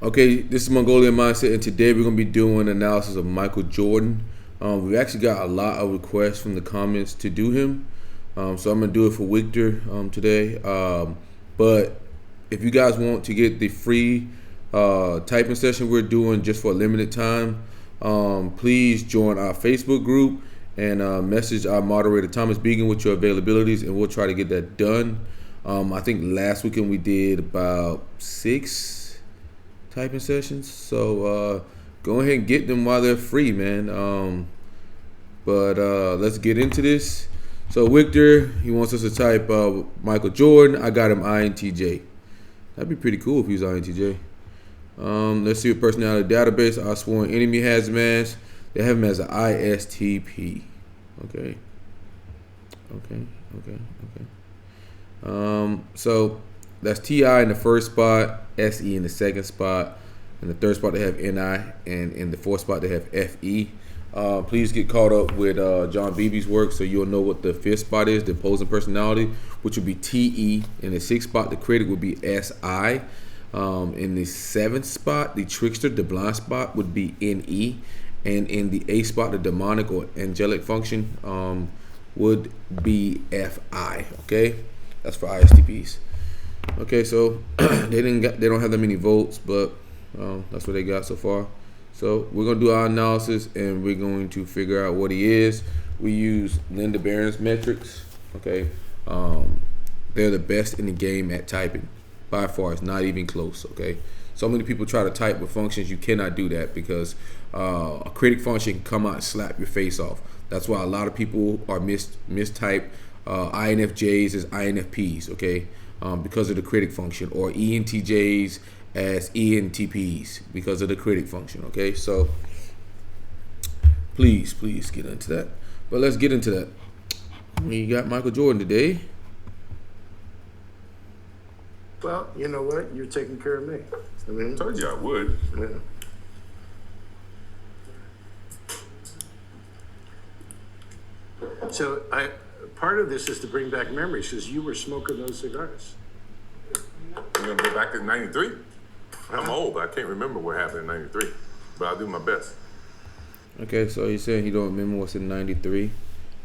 Okay, this is Mongolian Mindset, and today we're going to be doing an analysis of Michael Jordan. We've actually got a lot of requests from the comments to do him, so I'm going to do it for Victor today. But if you guys want to get the free typing session we're doing just for a limited time, please join our Facebook group and message our moderator Thomas Began with your availabilities, and we'll try to get that done. I think last weekend we did about 6 typing sessions, so go ahead and get them while they're free, man. But let's get into this. So Victor, he wants us to type Michael Jordan. I got him intj. That'd be pretty cool if he was intj. Let's see what personality database. Our sworn enemy has him as. They have him as an ISTP. Okay. So that's TI in the first spot, SE in the second spot, in the third spot they have NI, and in the fourth spot they have FE. Please get caught up with John Beebe's work so you'll know what the fifth spot is, the opposing personality, which would be TE. In the sixth spot, the critic would be SI. In the seventh spot, the trickster, the blind spot, would be NE. And in the eighth spot, the demonic or angelic function would be FI. Okay, that's for ISTPs. Okay, so they don't have that many votes, but that's what they got so far. So we're gonna do our analysis and we're going to figure out what he is. We use Linda Barrens metrics. Okay, they're the best in the game at typing by far. It's not even close. Okay, so many people try to type with functions. You cannot do that because a critic function can come out and slap your face off. That's why a lot of people are mistype INFJs as INFPs. Okay. Because of the critic function, or ENTJs as ENTPs because of the critic function. Okay, so please get into that. But let's get into that. We got Michael Jordan today. Well, you know what? You're taking care of me. I told you I would. Yeah. So part of this is to bring back memories because you were smoking those cigars. You're gonna go back to '93? I'm old, but I can't remember what happened in '93. But I'll do my best. Okay, so he's saying he don't remember what's in '93.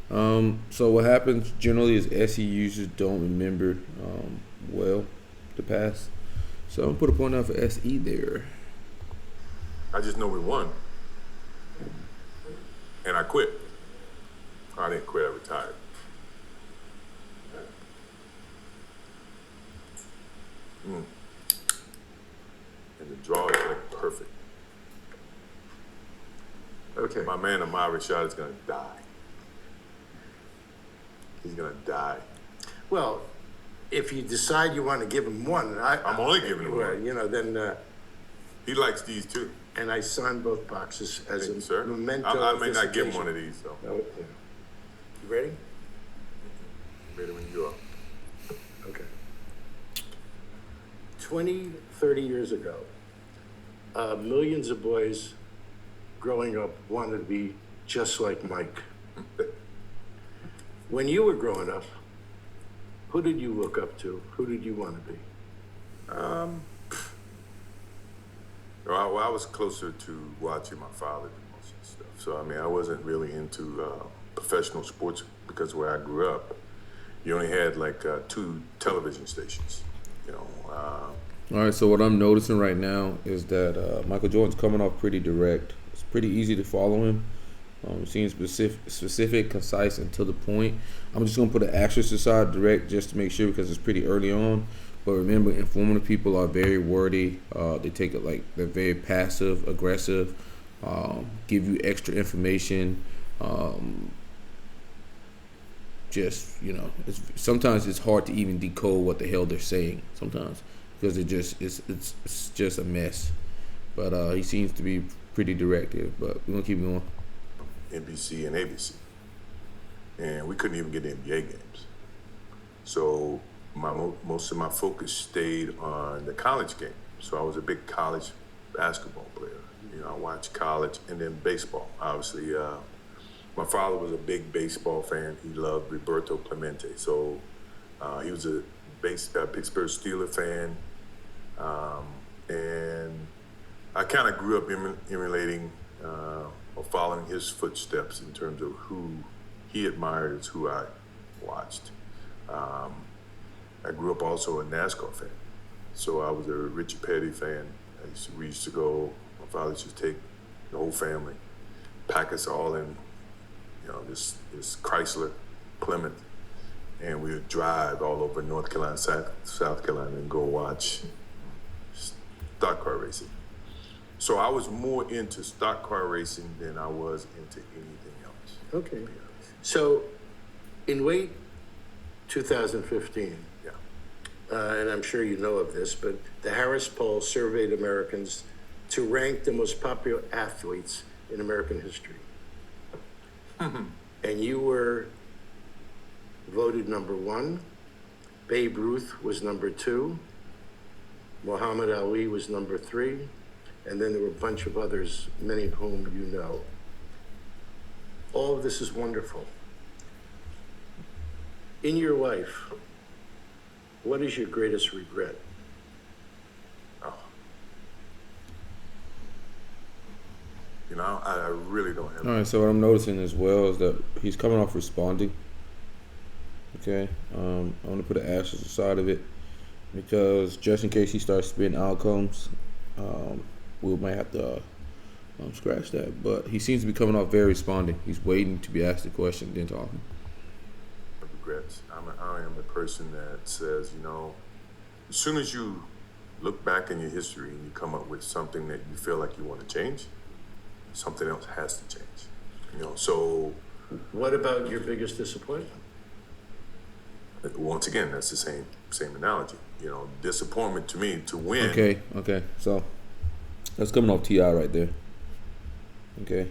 So what happens generally is SE users don't remember well the past. So I'm gonna put a point out for SE there. I just know we won. And I quit. I didn't quit, I retired. And the draw is like perfect. Okay. My man Amar Rashad is gonna die. He's gonna die. Well, if you decide you want to give him one, I'm only giving him one. You know, then. He likes these too. And I signed both boxes as Thank a you, sir. memento. I may of not give him occasion. one of these though. Oh, yeah. You ready? Ready when you are. Okay. 20, 30 years ago, millions of boys growing up wanted to be just like Mike. When you were growing up, who did you look up to? Who did you want to be? Well, I was closer to watching my father do most of the stuff. So, I mean, I wasn't really into professional sports because where I grew up, you only had like 2 television stations, you know. All right, so what I'm noticing right now is that Michael Jordan's coming off pretty direct. It's pretty easy to follow him. Seems specific, concise, and to the point. I'm just going to put an asterisk aside direct just to make sure because it's pretty early on. But remember, informative people are very wordy. They take it like they're very passive, aggressive, give you extra information. Sometimes it's hard to even decode what the hell they're saying sometimes because it's just a mess. But he seems to be pretty directive. But we're gonna keep going. NBC and ABC, and we couldn't even get NBA games. So most of my focus stayed on the college game. So I was a big college basketball player. You know, I watched college and then baseball. Obviously, my father was a big baseball fan. He loved Roberto Clemente. So he was a Pittsburgh Steelers fan. And I kind of grew up emulating or following his footsteps in terms of who he admired as who I watched. I grew up also a NASCAR fan. So I was a Richard Petty fan. We used to go, my father used to take the whole family, pack us all in, this Chrysler Plymouth, and we would drive all over North Carolina, South Carolina, and go watch stock car racing. So I was more into stock car racing than I was into anything else. Okay. So in late 2015, and I'm sure you know of this, but the Harris poll surveyed Americans to rank the most popular athletes in American history. And you were voted number 1. Babe Ruth was number 2. Muhammad Ali was number 3. And then there were a bunch of others, many of whom you know. All of this is wonderful. In your life, what is your greatest regret? I really don't have. All right, so what I'm noticing as well is that he's coming off responding. Okay, I'm gonna put an asterisk aside of it because just in case he starts spitting outcomes, we might have to scratch that. But he seems to be coming off very responding. He's waiting to be asked the question, then talking. Regrets. I am the person that says, as soon as you look back in your history and you come up with something that you feel like you want to change, something else has to change. So what about your biggest disappointment? Once again, that's the same analogy. Disappointment to me to win. Okay. So that's coming off TI right there. Okay.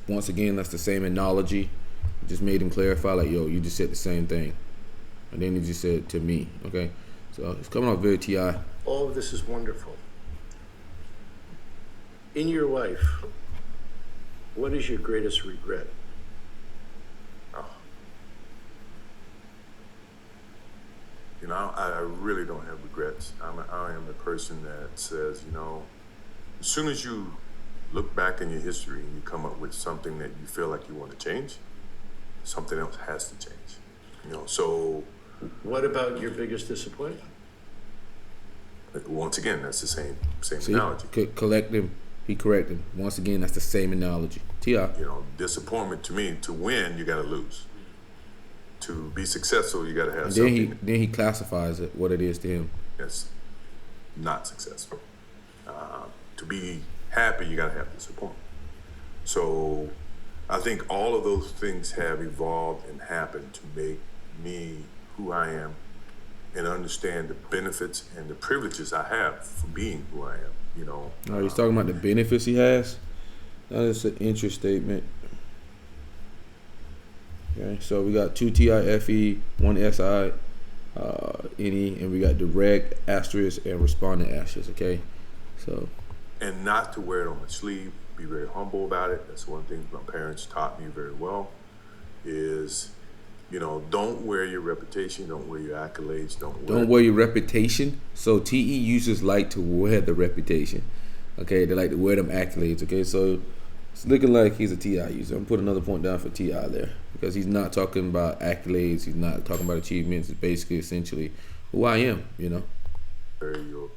Once again, that's the same analogy. Just made him clarify, like, yo, you just said the same thing. And then he just said it to me, okay? So it's coming off very TI. All of this is wonderful. In your life, what is your greatest regret? I really don't have regrets. I am the person that says, as soon as you look back in your history and you come up with something that you feel like you want to change, something else has to change. So what about your biggest disappointment? Once again, that's the same analogy. He corrected him. Once again, that's the same analogy. TI. Disappointment to me, to win, you got to lose. To be successful, you got to have and something. Then he classifies it, what it is to him. That's not successful. To be happy, you got to have disappointment. So I think all of those things have evolved and happened to make me who I am and understand the benefits and the privileges I have for being who I am. He's talking about the benefits he has. That is an interest statement. Okay, so we got 2 TIFE, 1 SI, NE, and we got direct, asterisk, and respondent asterisk, okay? So. And not to wear it on my sleeve, be very humble about it. That's one thing my parents taught me very well is, don't wear your reputation, don't wear your accolades, don't wear your reputation. So TE users like to wear the reputation, okay? They like to wear them accolades, okay? So it's looking like he's a TI user. I'm putting another point down for TI there because he's not talking about accolades. He's not talking about achievements. It's basically essentially who I am, Wear your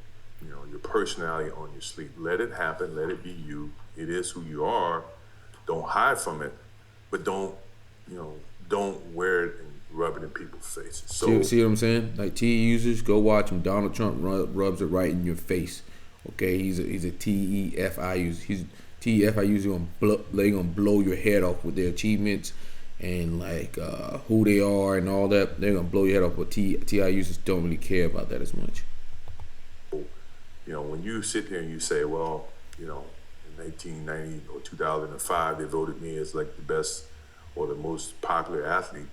personality on your sleeve. Let it happen. Let it be you. It is who you are. Don't hide from it, but don't wear it and rub it in people's faces. So see what I'm saying? Like TE users, go watch him. Donald Trump rubs it right in your face. Okay, he's a TEFI user. He's TEFI user they're gonna blow your head off with their achievements and who they are and all that. They're gonna blow your head off. But TI users don't really care about that as much. When you sit here and you say, well, in 1990 or 2005, they voted me as like the best or the most popular athlete,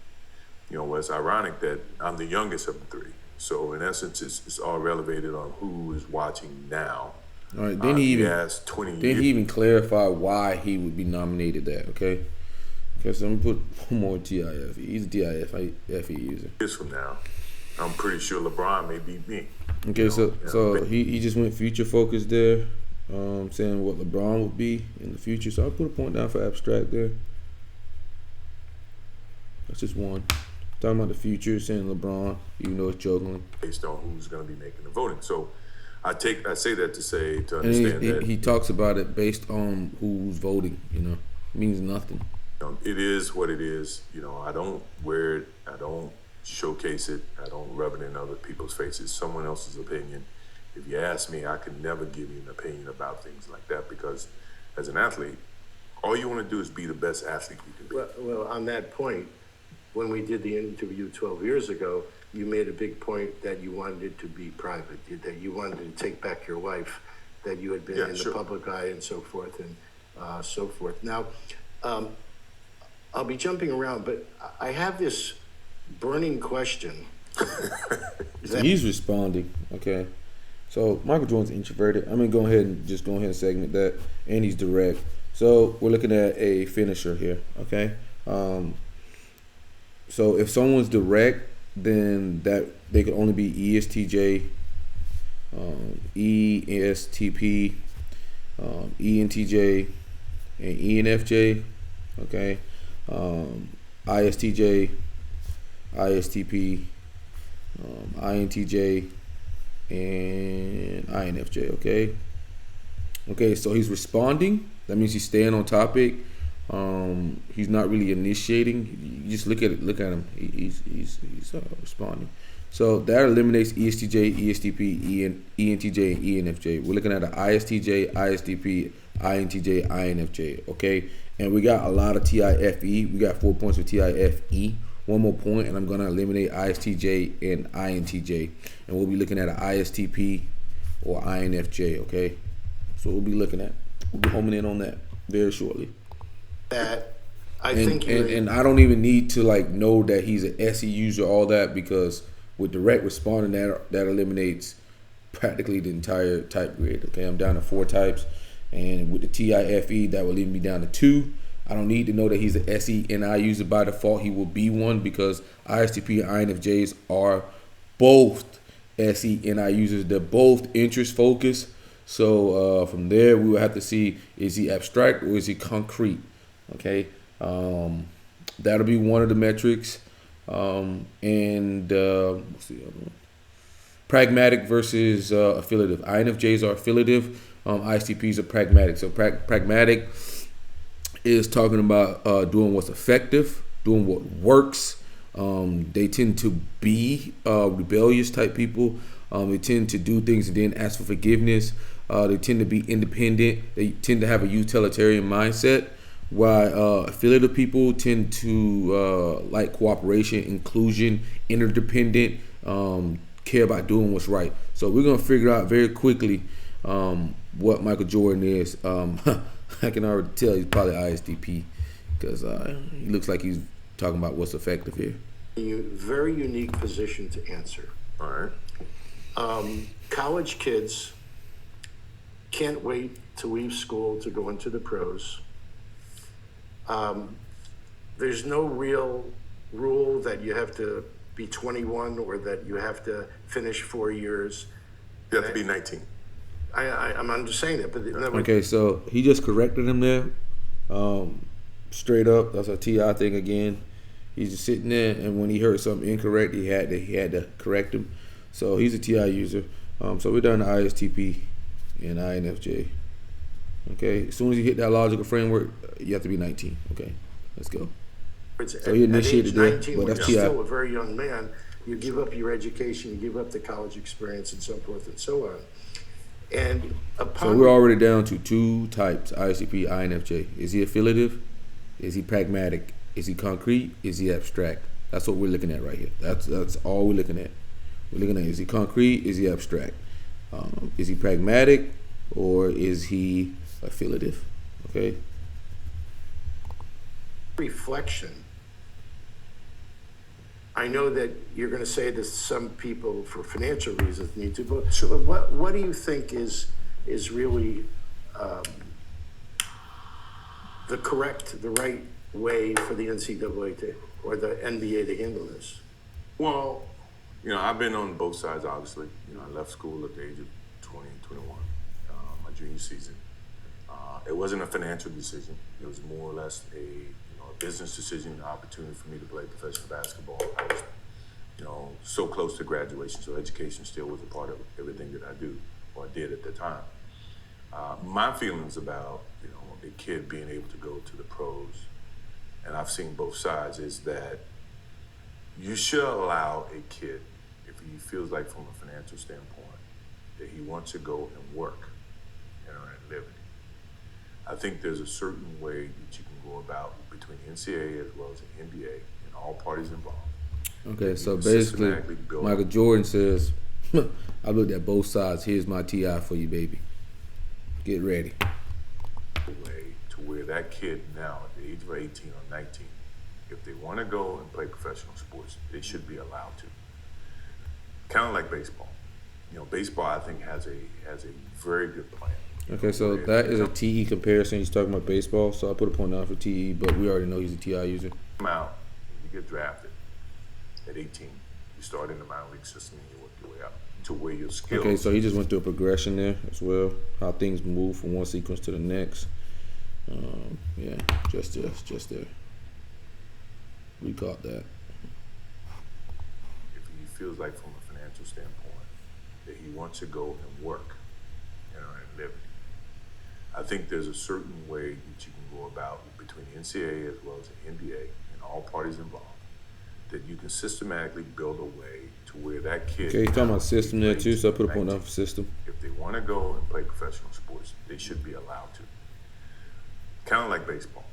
well, it's ironic that I'm the youngest of the 3. So in essence, it's all relevated on who is watching now. All right, then he even clarified why he would be nominated that, okay? Okay, so I'm going to put one more TIFE. He's a TIFE user. Years from now, I'm pretty sure LeBron may beat me. Okay, so he just went future focused there. saying what LeBron would be in the future. So I'll put a point down for abstract there. That's just one. Talking about the future, saying LeBron, even though it's juggling. Based on who's going to be making the voting. So I say that to say, to And understand that. he talks about it based on who's voting, you know. It means nothing. It is what it is. You know, I don't wear it. I don't showcase it. I don't rub it in other people's faces. Someone else's opinion. If you ask me, I can never give you an opinion about things like that, because as an athlete, all you want to do is be the best athlete you can be. Well, on that point, when we did the interview 12 years ago, you made a big point that you wanted it to be private, that you wanted to take back your wife, that you had been in the public eye and so forth and so forth. Now, I'll be jumping around, but I have this burning question. He's responding, okay. So Michael Jordan's introverted. I'm gonna go ahead and segment that, and he's direct. So we're looking at a finisher here, okay. So if someone's direct, then that they could only be ESTJ, ESTP, ENTJ, and ENFJ, okay. ISTJ, ISTP, INTJ, and infj. Okay, so he's responding. That means he's staying on topic. He's not really initiating. You just look at him. He's responding. So that eliminates ESTJ, ESTP, ENTJ, and ENFJ. We're looking at an ISTJ, ISTP, INTJ, INFJ. Okay, and we got a lot of TIFE. We got 4 points for TIFE. One more point, and I'm gonna eliminate ISTJ and INTJ, and we'll be looking at an ISTP or INFJ. Okay, so we'll be homing in on that very shortly. That I think I don't even need to like know that he's an SE user, all that, because with direct responding, that eliminates practically the entire type grid. Okay, I'm down to 4 types, and with the TIFE, that will leave me down to 2. I don't need to know that he's an SE NI user by default. He will be one because ISTP and INFJs are both SE NI users. They're both interest focused. So from there, we will have to see, is he abstract or is he concrete? Okay, that'll be one of the metrics. And what's the other one? Pragmatic versus affiliative. INFJs are affiliative. ISTPs are pragmatic. So pragmatic is talking about doing what's effective, doing what works. They tend to be rebellious type people. They tend to do things and then ask for forgiveness. They tend to be independent. They tend to have a utilitarian mindset. While affiliative people tend to like cooperation, inclusion, interdependent, care about doing what's right. So we're going to figure out very quickly what Michael Jordan is. I can already tell he's probably ISTP because he looks like he's talking about what's effective here. Very unique position to answer. All right. College kids can't wait to leave school to go into the pros. There's no real rule that you have to be 21 or that you have to finish 4 years. You have to be 19. I'm just saying that. But okay, so he just corrected him there. Straight up, that's a TI thing again. He's just sitting there, and when he heard something incorrect, he had to correct him. So he's a TI user. So we're down to ISTP and INFJ. Okay, as soon as you hit that logical framework, you have to be 19. Okay, let's go. So he initiated there, but that's TI. You're still a very young man. You give up your education, you give up the college experience, and so forth and so on. And so we're already down to 2 types: ISTP, INFJ. Is he affiliative? Is he pragmatic? Is he concrete? Is he abstract? That's what we're looking at right here. That's all we're looking at. We're looking at, is he concrete? Is he abstract? Is he pragmatic? Or is he affiliative? Okay. Reflection. I know that you're going to say that some people, for financial reasons, need to, but sure. What do you think is really the right way for the NCAA or the NBA to handle this? Well, I've been on both sides, obviously. I left school at the age of 20, 21, my junior new season. It wasn't a financial decision. It was more or less a business decision, an opportunity for me to play professional basketball. I was, so close to graduation, so education still was a part of everything that I do or did at the time. My feelings about a kid being able to go to the pros, and I've seen both sides, is that you should allow a kid, if he feels like from a financial standpoint, that he wants to go and work and earn a living. I think there's a certain way that you can go about between the NCAA as well as the NBA and all parties involved. Okay, so basically, Michael Jordan says, I looked at both sides. Here's my TI for you, baby. Get ready. Way to where that kid now, at the age of 18 or 19, if they want to go and play professional sports, they should be allowed to. Kind of like baseball. Baseball, I think, has a very good plan. Okay, so that is a TE comparison. He's talking about baseball, so I put a point down for TE, but we already know he's a TI user. Come out, you get drafted at 18. You start in the minor league system and you work your way up to where your skills. Okay, so he just went through a progression there as well, how things move from one sequence to the next. Yeah, just there. We caught that. If he feels like from a financial standpoint that he wants to go and work and earn a living, I think there's a certain way that you can go about between the NCAA as well as the NBA and all parties involved, that you can systematically build a way to where that kid. Okay, he's talking about system there too, so I put a point down for system. If they want to go and play professional sports, they should be allowed to. Kind of like baseball.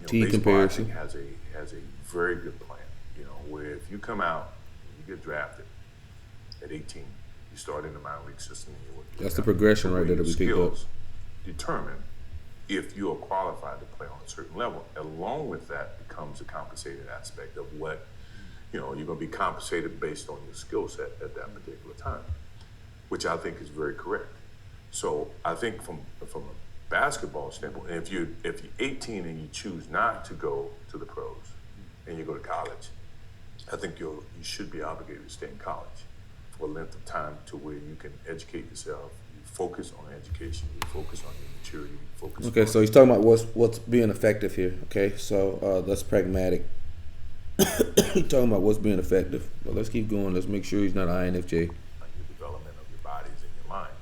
T comparison has a very good plan. Where if you come out, you get drafted at 18, you start in the minor league system. And you work. That's the progression right there that we picked up. Determine if you are qualified to play on a certain level. Along with that becomes a compensated aspect of what you're going to be compensated based on your skill set at that particular time, which I think is very correct. So I think from a basketball standpoint, if you're 18 and you choose not to go to the pros and you go to college, I think you should be obligated to stay in college for a length of time to where you can educate yourself, you focus on education, you focus on your maturity, you focus Okay, so he's talking about what's being effective here. Okay, so that's pragmatic. He's talking about what's being effective. But let's keep going. Let's make sure he's not infj. on your development of your bodies and your mind,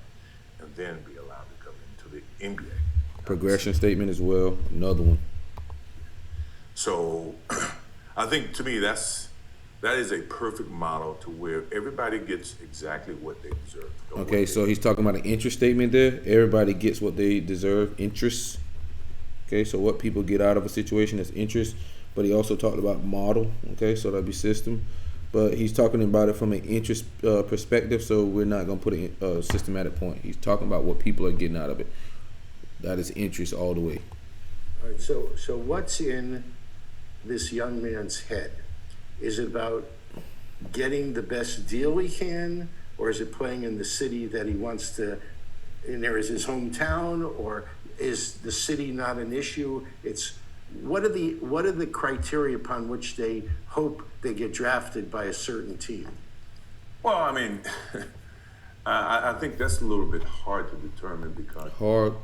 and then be allowed to come into the NBA. Progression statement as well, another one. So I think to me that is a perfect model to where everybody gets exactly what they deserve. Okay, so he's talking about an interest statement there. Everybody gets what they deserve, interests. Okay, so what people get out of a situation is interest, but he also talked about model. Okay, so that'd be system. But he's talking about it from an interest perspective, so we're not going to put a systematic point. He's talking about what people are getting out of it. That is interest all the way. All right, so what's in this young man's head? Is it about getting the best deal he can, or is it playing in the city that he wants to, and there is his hometown, or is the city not an issue? It's what are the criteria upon which they hope they get drafted by a certain team? Well, I mean, I think that's a little bit hard to determine because hard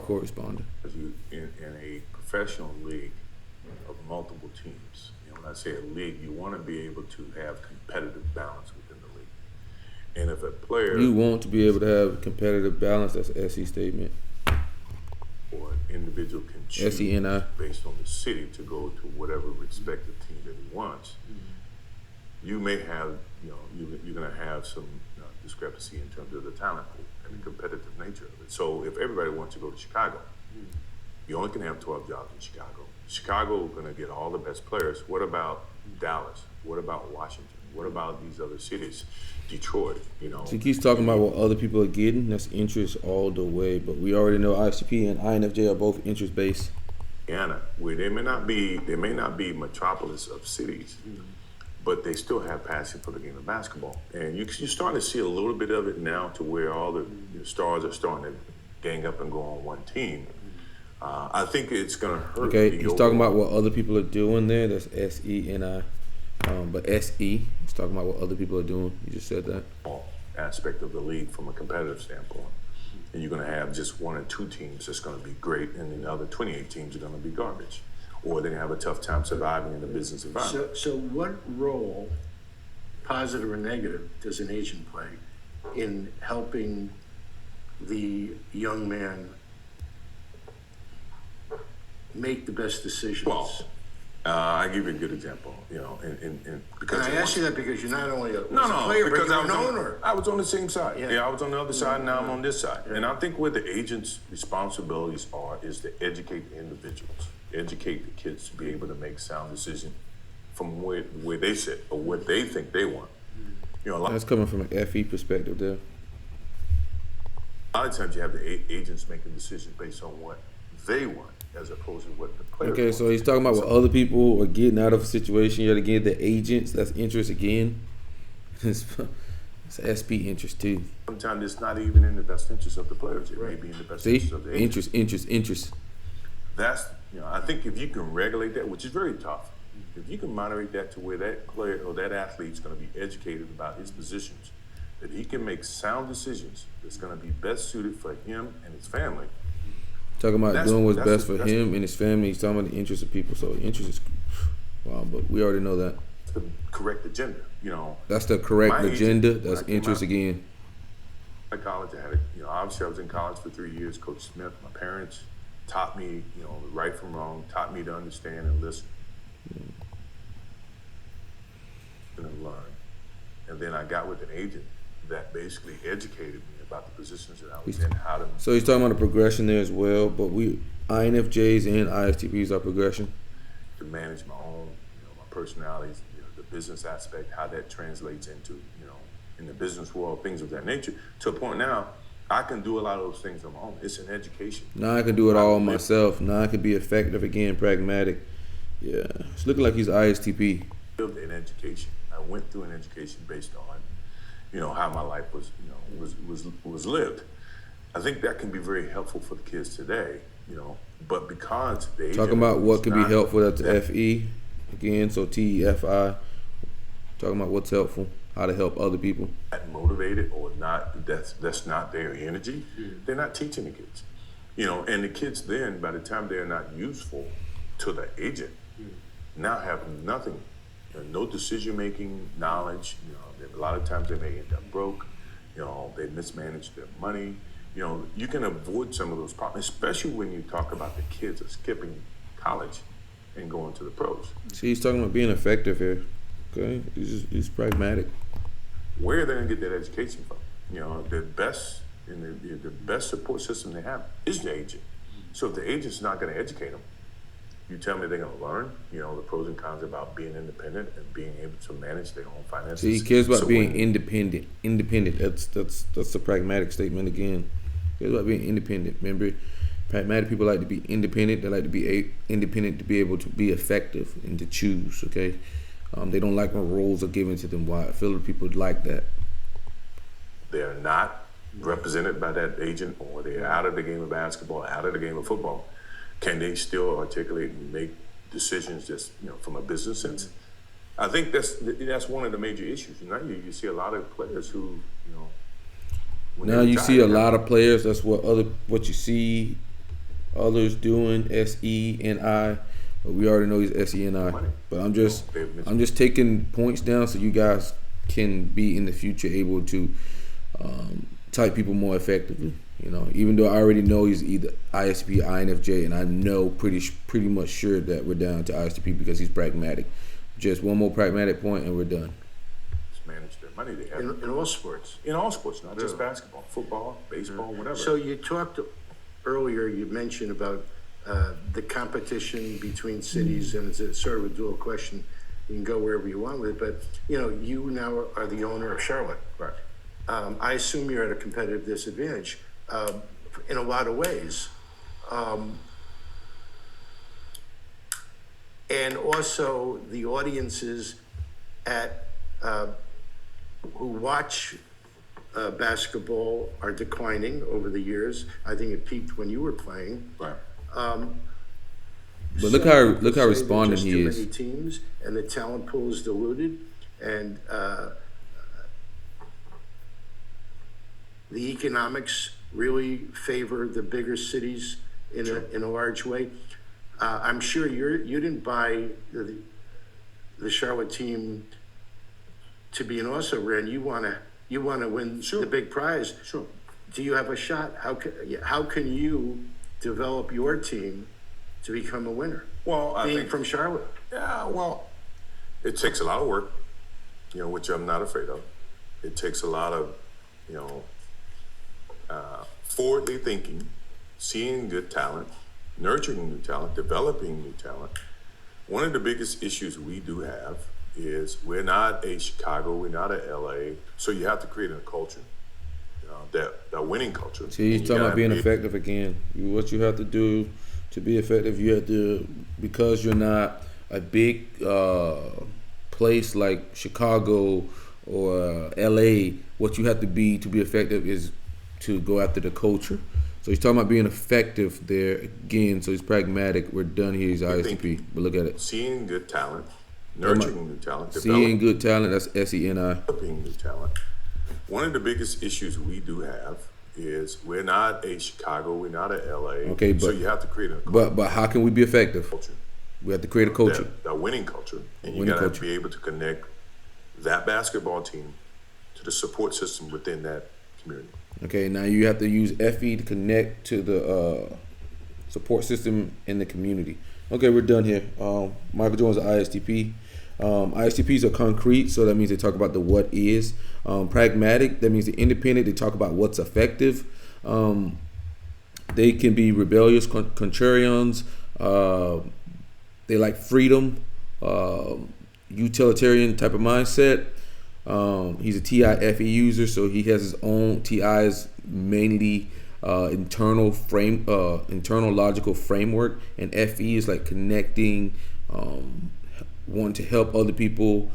correspondent. You in a professional league of multiple teams. When I say a league, you want to be able to have competitive balance within the league. And if a player you want to be able to have competitive balance, that's an SE statement. Or an individual can choose SENI based on the city to go to whatever respective team that he wants. You may have, you're going to have some discrepancy in terms of the talent pool and the competitive nature of it. So if everybody wants to go to Chicago, you only can have 12 jobs in Chicago. Chicago is going to get all the best players. What about Dallas? What about Washington? What about these other cities? Detroit, So he keeps talking about what other people are getting. That's interest all the way. But we already know ICP and INFJ are both interest based. Anna, where they may not be metropolis of cities, but they still have passion for the game of basketball. And you're starting to see a little bit of it now to where all the stars are starting to gang up and go on one team. I think it's going to hurt. Okay, he's talking about what other people are doing there. That's SENI. But SE, he's talking about what other people are doing. You just said that. Aspect of the league from a competitive standpoint. and you're going to have just 1 or 2 teams that's going to be great, and then the other 28 teams are going to be garbage, or they're going to have a tough time surviving in the business environment. So what role, positive or negative, does an agent play in helping the young man make the best decisions? Well, I give you a good example, because and I ask you that because you're not only a no, player, because but you're an owner. I was on the same side. Yeah. Yeah, I was on the other side, now I'm on this side. Yeah. And I think where the agent's responsibilities is to educate the individuals, educate the kids to be able to make sound decisions from where they sit or what they think they want. That's coming from an FE perspective there. A lot of times you have the agents making decisions based on what they want as opposed to what the players want. Okay, so he's talking about what other people are getting out of a situation. Yet again, the agents, that's interest again. It's SP interest too. Sometimes it's not even in the best interest of the players. It may be in the best interest of the agents. Interest. That's, I think if you can regulate that, which is very tough, if you can moderate that to where that player or that athlete's going to be educated about his positions, that he can make sound decisions that's going to be best suited for him and his family. Talking about doing what's best for him and his family. He's talking about the interest of people. So interest is, wow, but we already know that. That's the correct agenda, That's the correct agenda. That's interest again. At college, obviously I was in college for 3 years. Coach Smith, my parents taught me, right from wrong, taught me to understand and listen. And learn. And then I got with an agent that basically educated me about the positions that I was in, how to. So he's talking about the progression there as well, but INFJs and ISTPs are progression. To manage my own, my personalities, the business aspect, how that translates into, in the business world, things of that nature. To a point now, I can do a lot of those things on my own. It's an education. Now I can do it all myself. Now I can be effective again, pragmatic. Yeah, it's looking like he's ISTP. An education. I went through an education based on, how my life was, was lived. I think that can be very helpful for the kids today, but because they talking about what can be helpful, that's FE again. So TEFI, talking about what's helpful, how to help other people. Not motivated or not, that's not their energy. They're not teaching the kids, and the kids then, by the time they're not useful to the agent, now have nothing. No decision-making knowledge. A lot of times they may end up broke. They mismanage their money. You can avoid some of those problems, especially when you talk about the kids are skipping college and going to the pros. See, he's talking about being effective here. Okay, he's pragmatic. Where are they going to get that education from? The best the best support system they have is the agent. So if the agent's not going to educate them, you tell me they're going to learn, the pros and cons about being independent and being able to manage their own finances. See, he cares about being independent. Independent. That's a pragmatic statement again. He cares about being independent. Remember, pragmatic people like to be independent. They like to be independent to be able to be effective and to choose. Okay, they don't like when roles are given to them. Why? I feel that people like that. They're not represented by that agent, or they're out of the game of basketball, out of the game of football. Can they still articulate and make decisions just, from a business sense? I think that's one of the major issues. Now you see a lot of players who, now you see a lot of players. That's what you see others doing. SE and I, but we already know he's SE and I. But I'm just taking points down so you guys can be in the future able to type people more effectively. Even though I already know he's either ISP, INFJ, and I know pretty much sure that we're down to ISTP because he's pragmatic. Just one more pragmatic point and we're done. Just manage their money. They have In all sports. In all sports, not just basketball, football, baseball, whatever. So you talked earlier, you mentioned about the competition between cities, and it's a sort of a dual question. You can go wherever you want with it, but you now are the owner of Charlotte. Right. I assume you're at a competitive disadvantage in a lot of ways. And also the audiences who watch basketball are declining over the years. I think it peaked when you were playing. Right. But look how responding he is. Too many teams, and the talent pool is diluted, and the economics really favor the bigger cities in a large way. I'm sure you didn't buy the Charlotte team to be an also ran. You want to win the big prize. Sure. Do you have a shot? How can you develop your team to become a winner? Well, I being think from Charlotte. Yeah, well, it takes a lot of work, which I'm not afraid of. It takes a lot of, forwardly thinking, seeing good talent, nurturing new talent, developing new talent. One of the biggest issues we do have is we're not a Chicago, we're not a LA, so you have to create a culture, that winning culture. See, he's talking about being effective again. What you have to do to be effective, you have to, because you're not a big place like Chicago or LA, what you have to be effective is to go after the culture. So he's talking about being effective there again. So he's pragmatic. We're done here. He's ISTP. But look at it. Seeing good talent, nurturing new talent, seeing good talent. That's SENI. Developing new talent. One of the biggest issues we do have is we're not a Chicago, we're not a LA. Okay, but so you have to create a culture. But how can we be effective? Culture. We have to create a culture. That winning culture, and you got to be able to connect that basketball team to the support system within that community. Okay, now you have to use FE to connect to the support system in the community. Okay, we're done here. Michael Jones, ISTP. ISTPs are concrete, so that means they talk about the what is. Pragmatic, that means they're independent. They talk about what's effective. They can be rebellious, contrarians. They like freedom, utilitarian type of mindset. He's a TI-FE user, so he has his own TI's mainly internal logical framework, and FE is like connecting, wanting to help other people,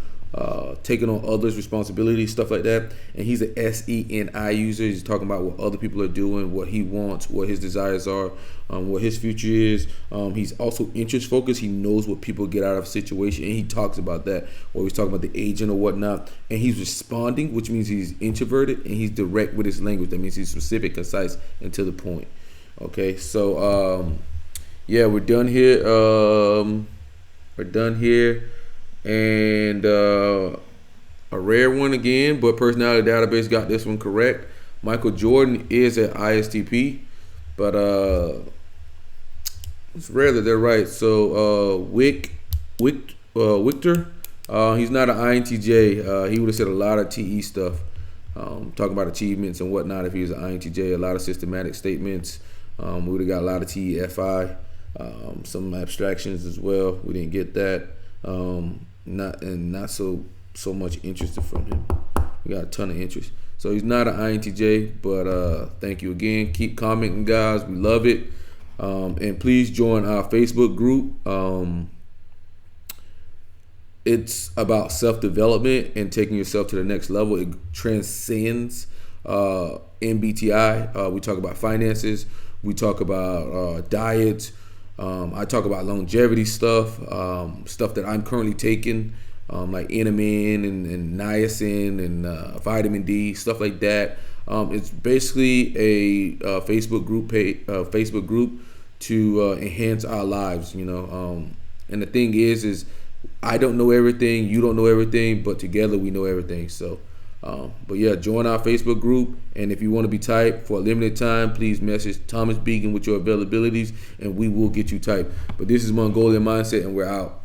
taking on others' responsibilities, stuff like that. And he's an SENI user. He's talking about what other people are doing, what he wants, what his desires are, what his future is. He's also interest focused. He knows what people get out of a situation, and he talks about that, or he's talking about the agent or whatnot. And he's responding, which means he's introverted, and he's direct with his language. That means he's specific, concise, and to the point. Okay, so yeah, we're done here. And a rare one again, but Personality Database got this one correct. Michael Jordan is an ISTP, but it's rare that they're right. So Victor, he's not an INTJ. He would have said a lot of TE stuff, talking about achievements and whatnot if he was an INTJ. A lot of systematic statements. We would have got a lot of TEFI, some abstractions as well. We didn't get that. Not so much interest from him. We got a ton of interest. So he's not an INTJ, but thank you again. Keep commenting, guys. We love it. And please join our Facebook group. It's about self-development and taking yourself to the next level. It transcends MBTI. We talk about finances. We talk about diets. I talk about longevity stuff, stuff that I'm currently taking, like Enamin and niacin and vitamin D, stuff like that. It's basically a Facebook group to enhance our lives, and the thing is I don't know everything, you don't know everything, but together we know everything. So, but yeah, join our Facebook group, and if you want to be typed for a limited time, please message Thomas Beacon with your availabilities, and we will get you typed. But this is Mongolian Mindset, and we're out.